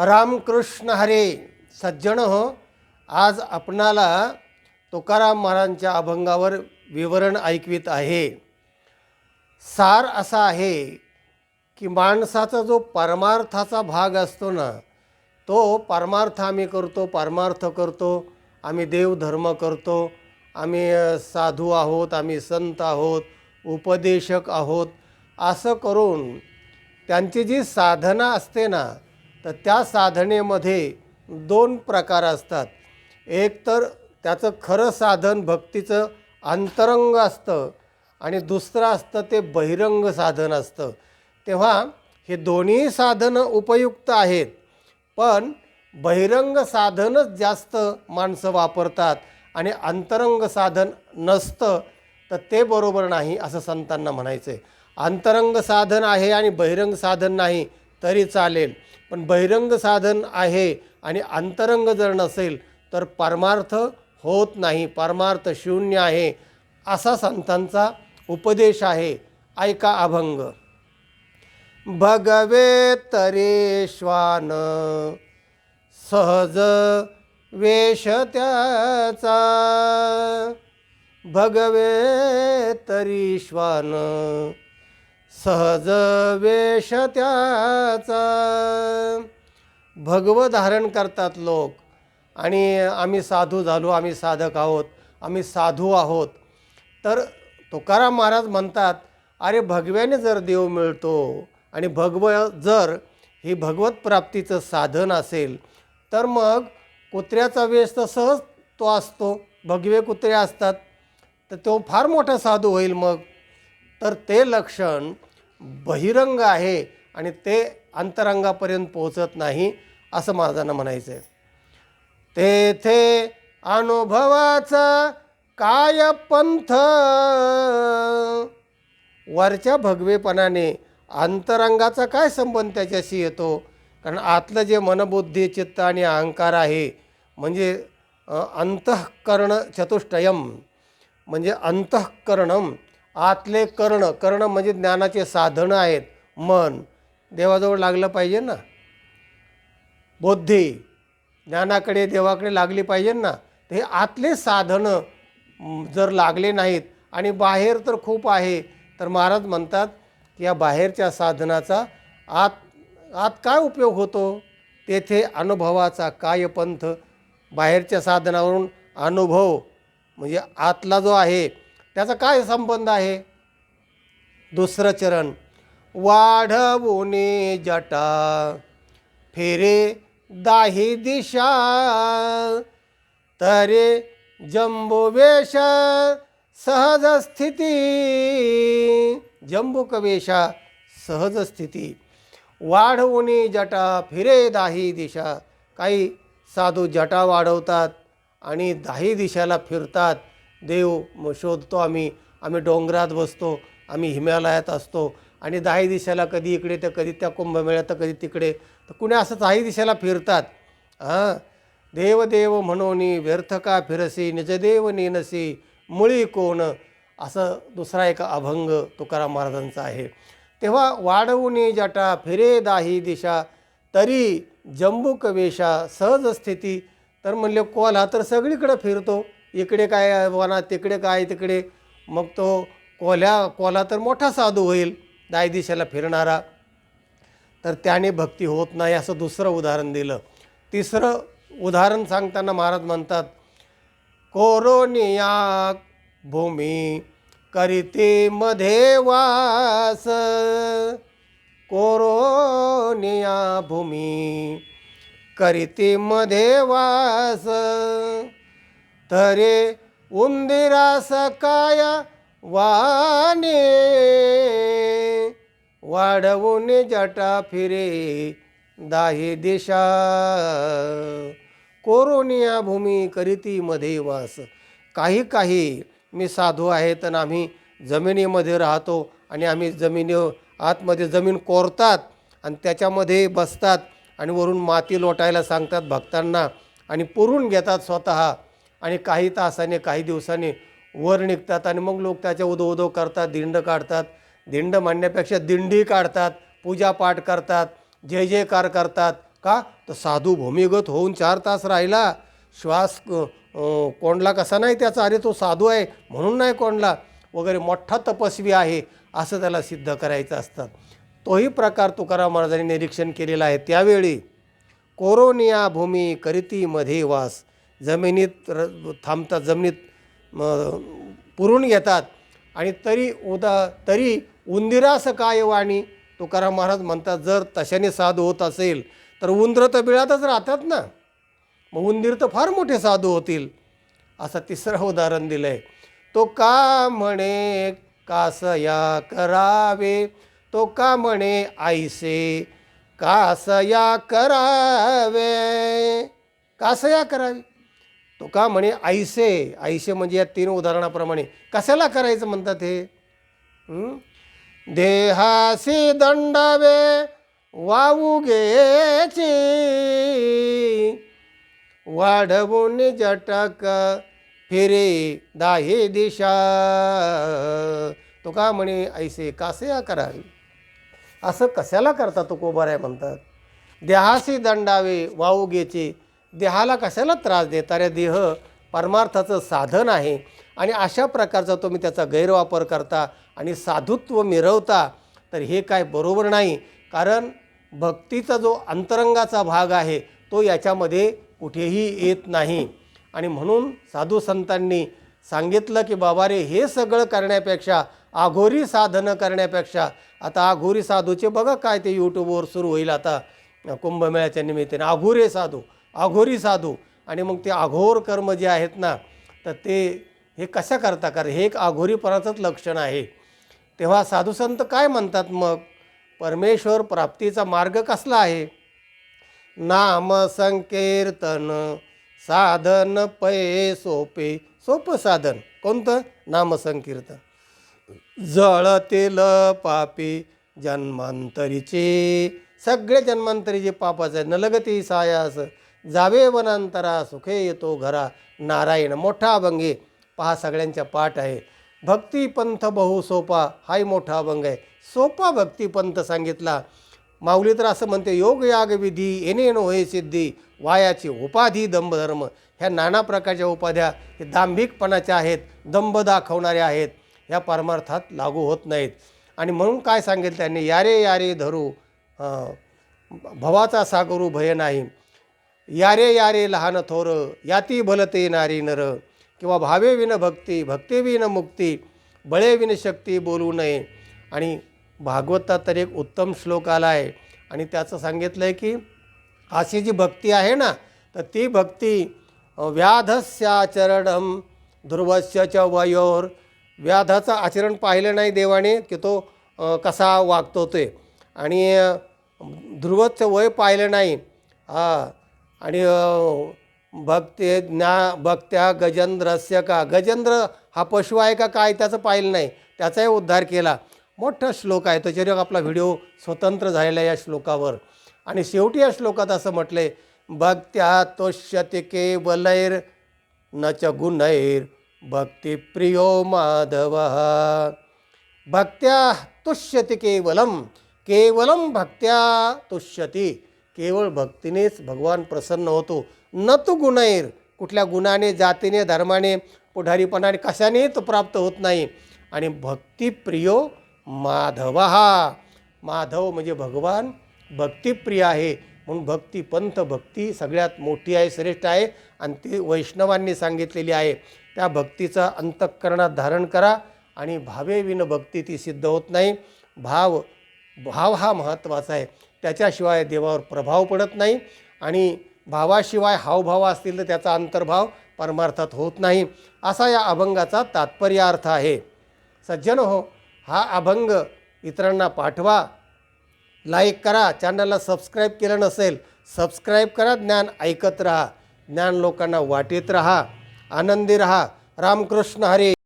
रामकृष्ण हरे. सज्जन हो, आज आपणाला तुकाराम महाराजांच्या अभंगावर विवरण ऐकवित आहे. सार असा आहे की माणसाचा जो परमार्थाचा भाग असतो ना, तो परमार्थ आम्ही करतो, परमार्थ करतो, आम्ही देवधर्म करतो, आम्ही साधू आहोत, आम्ही संत आहोत, उपदेशक आहोत, असं करून त्यांची जी साधना असते ना, तर त्या साधनेमध्ये दोन प्रकार असतात. एक तर त्याचं खरं साधन भक्तीचं अंतरंग असतं आणि दुसरं असतं ते बहिरंग साधन असतं. तेव्हा हे दोन्ही साधनं उपयुक्त आहेत, पण बहिरंग साधनच जास्त माणसं वापरतात आणि अंतरंग साधन नसतं, तर ते बरोबर नाही असं संतांना म्हणायचं आहे. अंतरंग साधन आहे आणि बहिरंग साधन नाही तरी चालेल, पण बहिरंग साधन आहे आणि अंतरंग जर नसेल तर परमार्थ होत नाही, परमार्थ शून्य आहे, असा संतांचा उपदेश आहे. ऐका अभंग. भगवे तरे श्वान सहज वेश त्याचा, भगवे तरी श्वान सहज वेश त्याचा. भगव धारण करतात लोक आणि आम्ही साधू झालो, आम्ही साधक आहोत, आम्ही साधू आहोत. तर तुकाराम महाराज म्हणतात, अरे भगव्याने जर देव मिळतो आणि भगव जर ही भगवत प्राप्तीचं साधन असेल, तर मग कुत्र्याचा वेश तर सहज तो असतो, भगवे कुत्रे असतात, तर तो फार मोठा साधू होईल मग. तर ते लक्षण बहिरंग आहे आणि ते अंतरंगापर्यंत पोहोचत नाही असं महाराजांना म्हणायचं आहे. तेथे अनुभवाचा काय पंथ, वरच्या भगवेपणाने अंतरंगाचा काय संबंध त्याच्याशी येतो? कारण आतलं जे मनबुद्धी चित्त आणि अहंकार आहे, म्हणजे अंतःकरण चतुष्टयम, म्हणजे अंतःकरणम, आतले कर्ण, कर्ण म्हणजे ज्ञानाचे साधनं आहेत. मन देवाजवळ लागलं पाहिजे ना, बुद्धी ज्ञानाकडे देवाकडे लागली पाहिजे ना. तर हे आतले साधनं जर लागले नाहीत आणि बाहेर तर खूप आहे, तर महाराज म्हणतात की या बाहेरच्या साधनाचा आत काय उपयोग होतो? तेथे अनुभवाचा काय पंथ, बाहेरच्या साधनावरून अनुभव म्हणजे आतला जो आहे त्याचा काय संबंध आहे? दुसरं चरण. वाढवुनी जटा फिरे दाही दिशा, तरे जंबुवेश सहज स्थिती, जंबुक वेशा सहज स्थिती. वाढवुनी जटा फिरे दाही दिशा. काही साधू जटा वाढवतात आणि दाही दिशाला फिरतात. देव शोधतो आम्ही डोंगरात बसतो, आम्ही हिमालयात असतो आणि दाही दिशेला कधी इकडे तर कधी त्या कुंभमेळ्यात तर कधी तिकडे, तर कुणी असं दाही दिशेला फिरतात. देव देव म्हणोनी व्यर्थ का फिरसी, निजदेव नेनसी मुळी कोण, असं दुसरा एक अभंग तुकाराम महाराजांचा आहे. तेव्हा वाढवुनी जटा फिरे दाही दिशा, तरी जंबुक वेशा सहज स्थिती. तर म्हणले कोल्हा तर सगळीकडे फिरतो, इकडे काय वनात, तिकडे काय तिकडे, मग तो कोल्हा तर मोठा साधू होईल दाही दिशेला फिरणारा. तर त्याने भक्ती होत नाही असं दुसरं उदाहरण दिलं. तिसरं उदाहरण सांगताना महाराज म्हणतात, कोरोनिया भूमी करीते मध्ये वास, कोरोनिया भूमी करीते मध्ये वास, तरे उंदिरास काय वाने, वाढवून जटा फिरे दाही दिशा, कोरोनिया भूमी करीती मध्ये वास. काही मी साधू आहेत आणि आम्ही जमिनीमध्ये राहतो आणि आम्ही आतमध्ये जमीन कोरतात आणि त्याच्यामध्ये बसतात आणि वरून माती लोटायला सांगतात भक्तांना आणि पुरून घेतात स्वतः आणि काही तासाने काही दिवसांनी वर निघतात आणि मग लोक त्याच्या उदो करतात, दिंड काढतात. दिंड म्हणण्यापेक्षा दिंडी काढतात, पूजापाठ करतात, जय जयकार करतात, का तर साधू भूमिगत होऊन 4 तास राहिला, श्वास कोंडला कसा नाही त्याचा, अरे तो साधू आहे म्हणून नाही कोंडला वगैरे, मोठा तपस्वी आहे असं त्याला सिद्ध करायचं असतं. तोही प्रकार तुकाराम महाराजांनी निरीक्षण केलेला आहे. त्यावेळी कोरोनिया भूमी करीती मध्ये वास, जमिनीत थांबतात, जमिनीत पुरून घेतात आणि तरी उंदिरास काय वाणी, तुकाराम महाराज म्हणतात जर तशाने साधू होत असेल तर उंदरं तर बिळातच राहतात ना, मग उंदीर तर फार मोठे साधू होतील. असं तिसरं उदाहरण दिलं आहे. तो का म्हणे कासया करावे, तो का म्हणे आईसे कासया करावे, कासया करावे. तो का म्हणे आईसे, आईसे म्हणजे या 3 उदाहरणाप्रमाणे कशाला करायचं म्हणतात हे. देहासी दंडावे वावू घ्यायची, वाढवून जटक फिरे दाहे दिशा. तो का म्हणे ऐसे कासया करावी, असं कशाला करता तुकोबाराय म्हणतात. देहासी दंडावे वावू घ्यायचे, देहाला कशाला त्रास देता रे, देह परमार्थाचं साधन आहे आणि अशा प्रकारचा तुम्ही त्याचा गैरवापर करता आणि साधुत्व मिरवता, तर हे काय बरोबर नाही. कारण भक्तीचा जो अंतरंगाचा भाग आहे तो याच्यामध्ये कुठेही येत नाही. आणि म्हणून साधू संतांनी सांगितलं की बाबा रे, हे सगळं करण्यापेक्षा, आघोरी साधनं करण्यापेक्षा, आता आघोरी साधूचे बघा काय ते यूट्यूबवर सुरू होईल आता कुंभमेळ्याच्या निमित्ताने, आघोरी साधू. आणि मग ते आघोर कर्म जे आहेत ना, तर ते हे कशा करता, कारण हे एक आघोरीपणाचंच लक्षण आहे. तेव्हा साधुसंत काय म्हणतात मग, परमेश्वर प्राप्तीचा मार्ग कसला आहे. नाम संकीर्तन साधन पै सोपे, सोपं साधन कोणतं, नाम संकीर्तन. जळतील पापी जन्मांतरीचे, सगळे जन्मांतरीचे पापाचे नलगती सायास, जावे वनांतरा सुखे येतो घरा नारायण. मोठा अभंग पहा, सगळ्यांच्या पाठ आहे. भक्तिपंथ बहु सोपा, हाही मोठा अभंग आहे. सोपा भक्तिपंथ सांगितला. माऊली तर असं म्हणते, योग याग विधी येणे होय सिद्धी, वायाची उपाधी दंभधर्म. ह्या नाना प्रकारच्या उपाध्या हे दांभिकपणाच्या आहेत, दंभ दाखवणाऱ्या आहेत, ह्या परमार्थात लागू होत नाहीत. आणि म्हणून काय सांगितलं त्यांनी, यारे यारे धरू भवाचा सागरू भय नाही, यारे यारे लहान थोर याती भलते नारी नर, किंवा भावे विन भक्ती भक्ती विन मुक्ती, बळे विन शक्ती बोलू नये. आणि भागवतात तर एक उत्तम श्लोक आला आहे आणि त्याचं सांगितलं आहे की अशी जी भक्ती आहे ना, तर ती भक्ती व्याधस्याचरणम ध्रुवस्य च वयोर, व्याधाचं आचरण पाहिलं नाही देवाने की तो कसा वागतो ते, आणि ध्रुवचं वय पाहिलं नाही. आणि भक्त्या गजेंद्रस्य का, गजेंद्र हा पशु आहे का काय त्याचं पाहिलं नाही, त्याचाही उद्धार केला. मोठा श्लोक आहे, त्याच्यावर आपला व्हिडिओ स्वतंत्र झालेला आहे या श्लोकावर. आणि शेवटी या श्लोकात असं म्हटलं आहे, भक्त्या तोष्यते केवलैर न च गुणैर भक्तिप्रियो माधव. भक्त्या तुष्यति केवलम, केवलम भक्त्या तुष्यति, केवळ भक्तीनेच भगवान प्रसन्न होतो. न तू गुणैर, कुठल्या गुणाने जातीने धर्माने पुढारीपणाने कशाने तो प्राप्त होत नाही. आणि भक्तिप्रियो माधव, माधव म्हणजे भगवान भक्तिप्रिय आहे. म्हणून भक्तिपंथ, भक्ती सगळ्यात मोठी आहे, श्रेष्ठ आहे आणि ती वैष्णवांनी सांगितलेली आहे. त्या भक्तीचा अंतःकरणात धारण करा आणि भावे विन भक्ती ती सिद्ध होत नाही. भाव हा महत्त्वाचा आहे, त्याच्याशिवाय देवावर प्रभाव पडत नाही. आणि भावाशिवाय हावभाव असतील तर त्याचा अंतर्भाव परमार्थात होत नाही. असा या अभंगाचा तात्पर्यार्थ आहे. सज्जन हो, हा अभंग इतरांना पाठवा, लाईक करा, चॅनलला सबस्क्राईब केलं नसेल सबस्क्राईब करा. ज्ञान ऐकत राहा, ज्ञान लोकांना वाटेत राहा, आनंदी राहा. रामकृष्ण हरी.